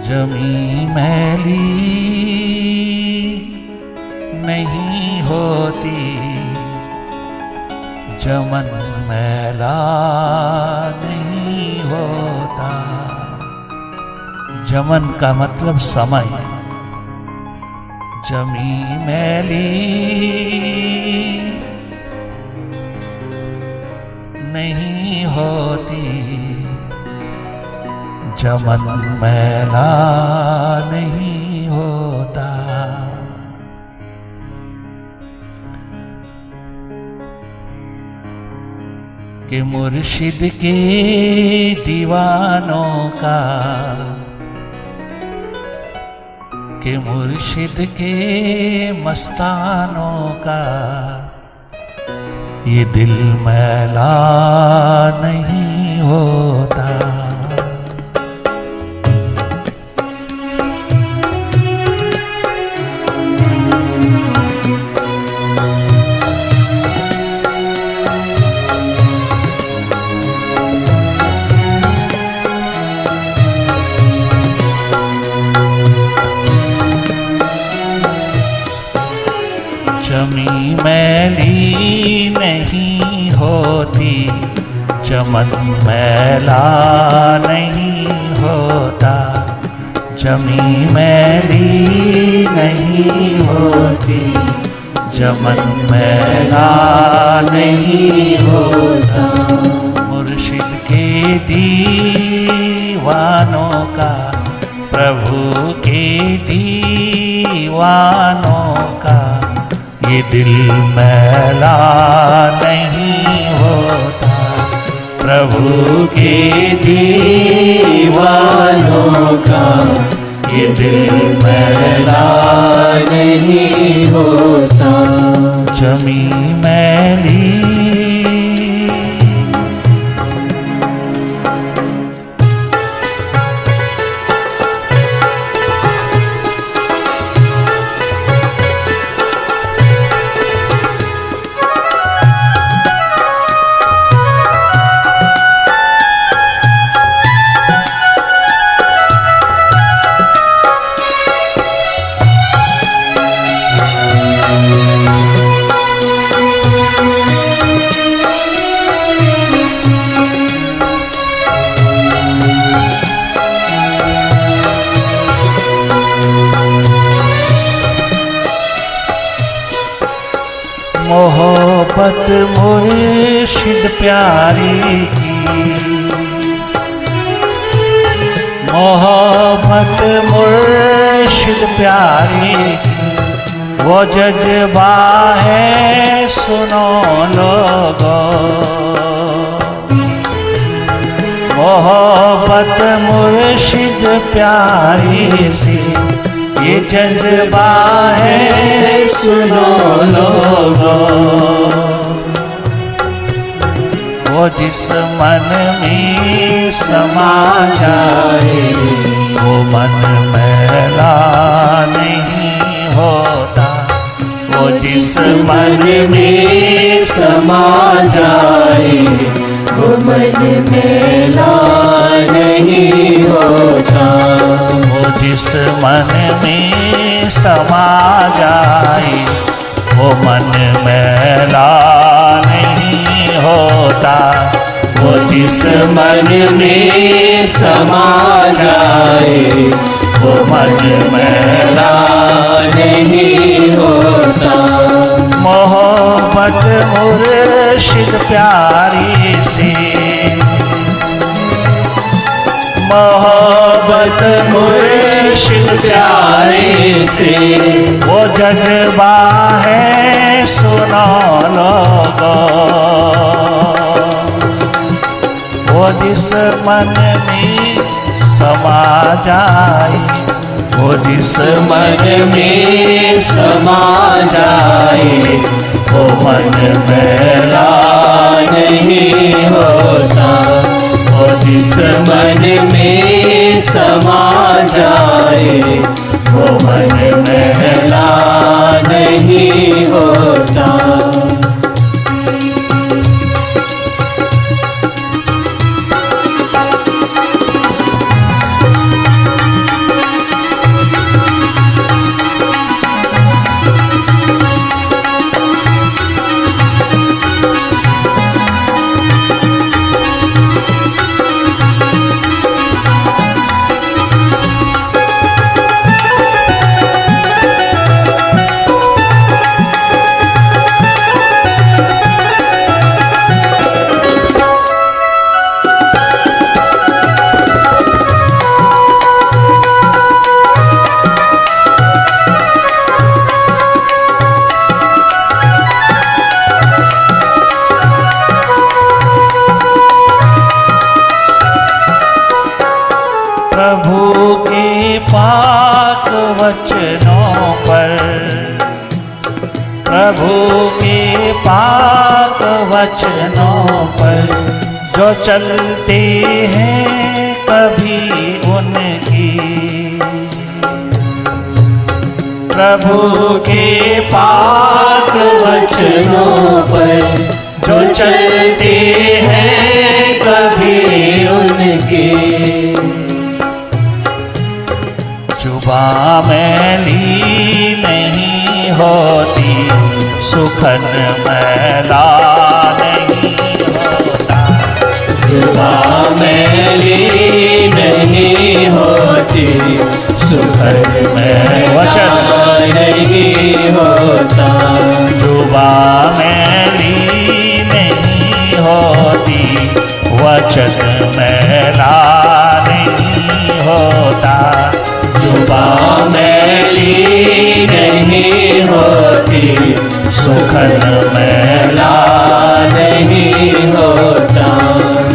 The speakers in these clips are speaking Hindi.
जमी मैली नहीं होती, जमन मैला नहीं होता। जमन का मतलब समय। जमी मैली नहीं होती, जमन मैला नहीं होता। कि मुर्शिद के दीवानों का, कि मुर्शिद के मस्तानों का ये दिल मैला नहीं होता। जमी मैली नहीं होती, चमन मैला नहीं होता। जमी मैली नहीं होती, चमन मैला नहीं होता। मुर्शिद के दीवानों का, प्रभु के दीवानों का ये दिल मैला नहीं होता। प्रभु के दीवानों का ये दिल मैला नहीं होता। जमी मैली मोहब्बत मुर्शिद प्यारी की, मोहब्बत मुर्शिद प्यारी की वो जज्बा है सुनो लोगों। मोहब्बत मुर्शिद प्यारी सी ये जज्बा है सुनो लोगों। वो जिस मन में समा जाए वो मन मैला नहीं होता। वो जिस मन में समा जाए वो मन मैला नहीं होता। वो जिस मन में समा जाए वो मन मैला नहीं होता। वो जिस मन में समा जाए वो मन मैला नहीं होता। मोहब्बत मुर्शिद प्यारी सी, मोहब्बत मुर्शिद प्यारे से वो जज्बा है सुनो लोगों। वो जिस मन में समा जाए वो जिस मन में समा जाए वो मन मैला नहीं होता। वो जिस मन में समा जाए वो मन मैला नहीं होता। जो चलते हैं कभी उनकी, प्रभु के पाक वचनों पर जो चलते हैं कभी उनकी, जुबां मैली नहीं होती, सुखन मैला नहीं होता, जुबां मैली नहीं होती, सुखन मैला नहीं होता, जुबां मैली नहीं होती, वचन मैला नहीं होता, जुबां मैली नहीं होती, सुखन मैला नहीं होता,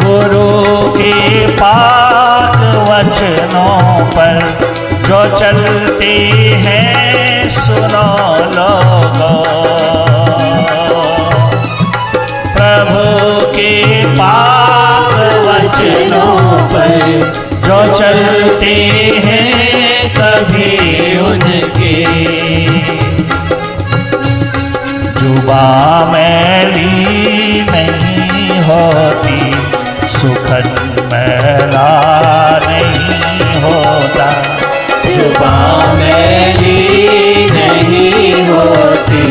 गुरु के पाक वचनों पर जो चलते हैं सुनो लोगों, प्रभु के पाक वचनों पर जो चलते हैं कभी उनके, जुबां मैली नहीं होती, सुखन मैला नहीं होता, जुबां मैली नहीं होती,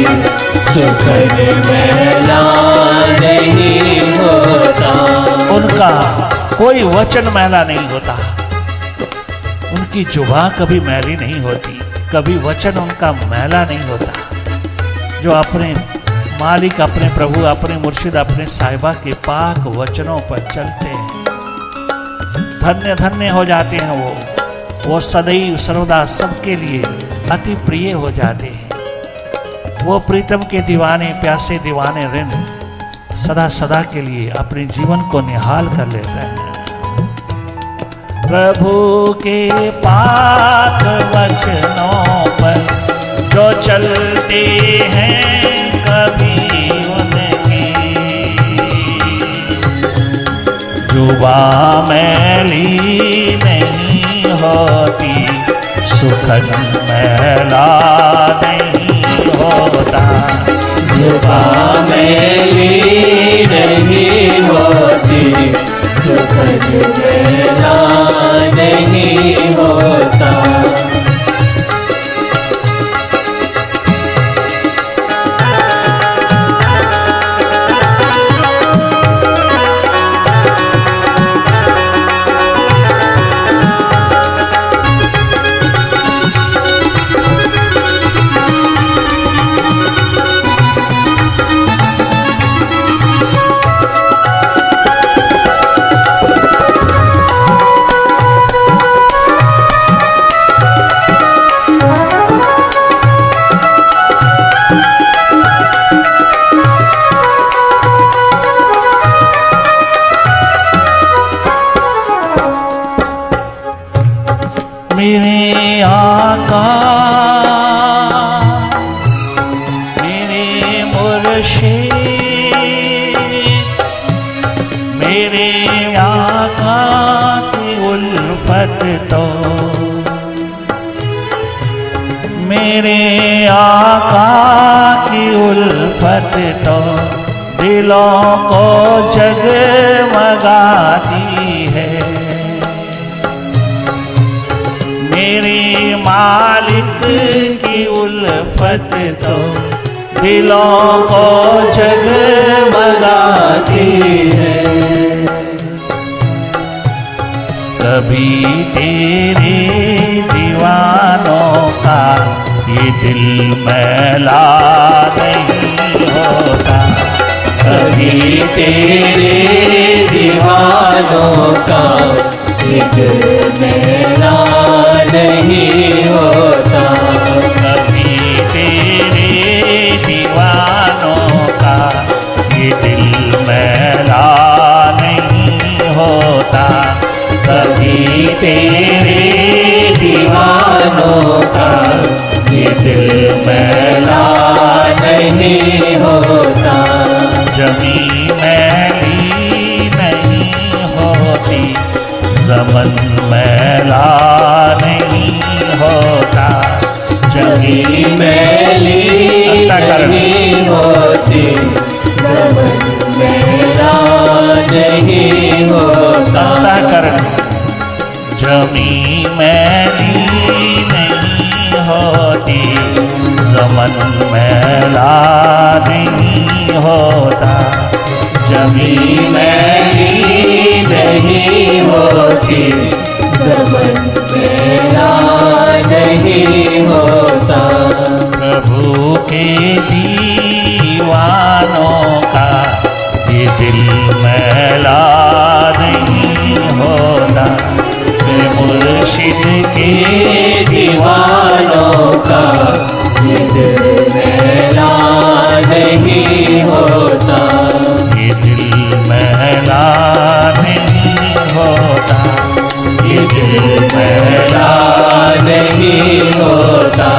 सुखन मैला नहीं होता, उनका कोई वचन मैला नहीं होता, उनकी जुबां कभी मैली नहीं होती, कभी वचन उनका मैला नहीं होता, जो अपने मालिक, अपने प्रभु, अपने मुर्शिद, अपने साहिबा के पाक वचनों पर चलते हैं, धन्य धन्य हो जाते हैं। वो सदैव सर्वदा सबके लिए अति प्रिय हो जाते हैं। वो प्रीतम के दीवाने, प्यासे दीवाने ऋण सदा सदा के लिए अपने जीवन को निहाल कर लेते हैं। प्रभु के पाक वचनों पर जो चलते हैं कभी उनकी, जुबां मैली नहीं होती, सुखन मैला नहीं होता, जुबां मैली नहीं होती, सुखन मैला नहीं होता। मेरे आका, मेरे मुर्शिद, मेरे आका की उल्फत तो, मेरे आका की उल्फत तो दिलों को जगमगाती है। मेरे मालिक की उल्फत तो दिलों को जगमगाती है। कभी तेरे दीवानों का ये दिल मैला नहीं होता, कभी तेरे दीवानों का ये दिल मैला नहीं होता, कभी तेरे दीवानों का ये दिल मैला नहीं होता, कभी तेरे दीवानों का ये दिल मैला नहीं होता। जमी मैली नहीं होती, ज़मन मैला नहीं होता। जमी मैली नहीं होती, ज़मन मैला नहीं होता। अंतःकरण जमी मैली नहीं होती, ज़मन मैला नहीं होता। जमी मैली नहीं होती, ज़मन मैला नहीं होता। प्रभु के दीवानों का ये दिल मैला नहीं होता। मुर्शिद के दीवानों का ये दिल मैला नहीं होता। ये दिल मैला नहीं होता। ये दिल मैला नहीं होता।